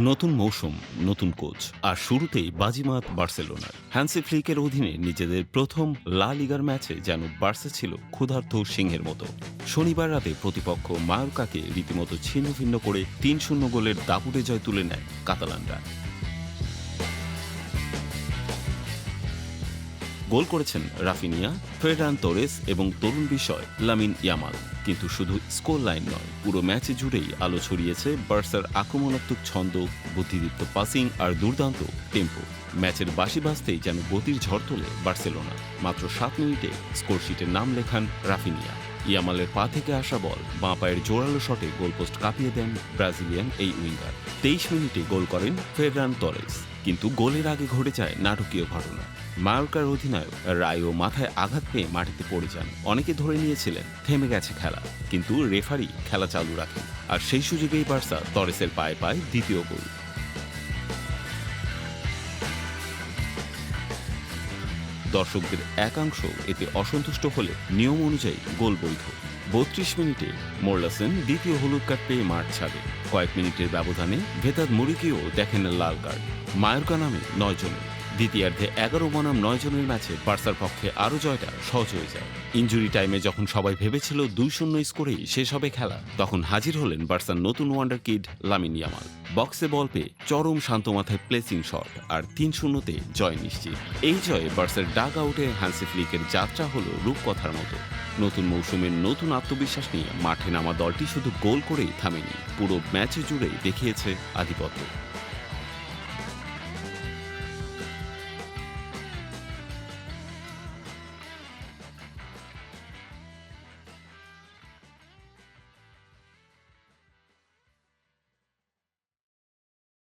নতুন মৌসুম, নতুন কোচ আর শুরুতেই বাজিমাত বার্সেলোনার। হ্যান্সি ফ্লিকের অধীনে নিজেদের প্রথম লা লিগার ম্যাচে যেন বার্সা ছিল ক্ষুধার্ত সিংহের মতো। শনিবার রাতে প্রতিপক্ষ মায়োর্কাকে রীতিমতো ছিন্নভিন্ন করে ৩-০ গোলের দাপুটে জয় তুলে নেয় কাতালানরা। গোল করেছেন রাফিনিয়া, ফেররান তোরেস এবং তরুণ বিষয় লামিন ইয়ামাল। কিন্তু শুধু স্কোর লাইন নয়, পুরো ম্যাচে জুড়েই আলো ছড়িয়েছে বার্সার আক্রমণাত্মক ছন্দ, বুদ্ধিদীপ্ত পাসিং আর দুর্দান্ত টেম্পো। ম্যাচের বাঁশি বাজতেই যেন গতির ঝড় তোলে বার্সেলোনা। মাত্র ৭ মিনিটে স্কোরশিটের নাম লেখান রাফিনিয়া। ইয়ামালের পা থেকে আসা বল বাঁ পায়ের জোরালো শটে গোলপোস্ট কাঁপিয়ে দেন ব্রাজিলিয়ান এই উইঙ্গার। ২৩ মিনিটে গোল করেন ফেররান তোরেস। কিন্তু গোলের আগে ঘটে যায় নাটকীয় ঘটনা। মায়োর্কার অধিনায়ক রায়ো মাথায় আঘাত পেয়ে মাটিতে পড়ে যান। অনেকে ধরে নিয়েছিলেন থেমে গেছে খেলা, কিন্তু রেফারি খেলা চালু রাখেন। আর সেই সুযোগেই বার্সা তরেসের পায়ে পায় দ্বিতীয় গোল। দর্শকদের একাংশ এতে অসন্তুষ্ট হলে নিয়ম অনুযায়ী গোল বৈধ। ৩২ মিনিটে মোরলাসেন দ্বিতীয় হলুদ কার্ড পেয়ে মাঠ ছাড়ে। কয়েক মিনিটের ব্যবধানে ভেতাদ মুরিকিও দেখেন লাল কার্ড। মায়োর্কা নামে ৯ জনের। দ্বিতীয়ার্ধে ১১ বনাম ৯ জনের ম্যাচে বার্সার পক্ষে আরও জয়টা সহজ হয়ে যায়। ইনজুরি টাইমে যখন সবাই ভেবেছিল ২-০ স্কোরেই শেষ হবে খেলা, তখন হাজির হলেন বার্সার নতুন ওয়ান্ডার কিড লামিন ইয়ামাল। বক্সে বল পেয়ে চরম শান্ত মাথায় প্লেসিং শট আর ৩-০তে জয় নিশ্চিত। এই জয়ে বার্সার ডাগ আউটে হ্যান্সি ফ্লিকের যাত্রা হলো রূপকথার মতো। নতুন মৌসুমের নতুন আত্মবিশ্বাস নিয়ে মাঠে নামা দলটি শুধু গোল করেই থামেনি, পুরো ম্যাচ জুড়েই দেখিয়েছে আধিপত্য।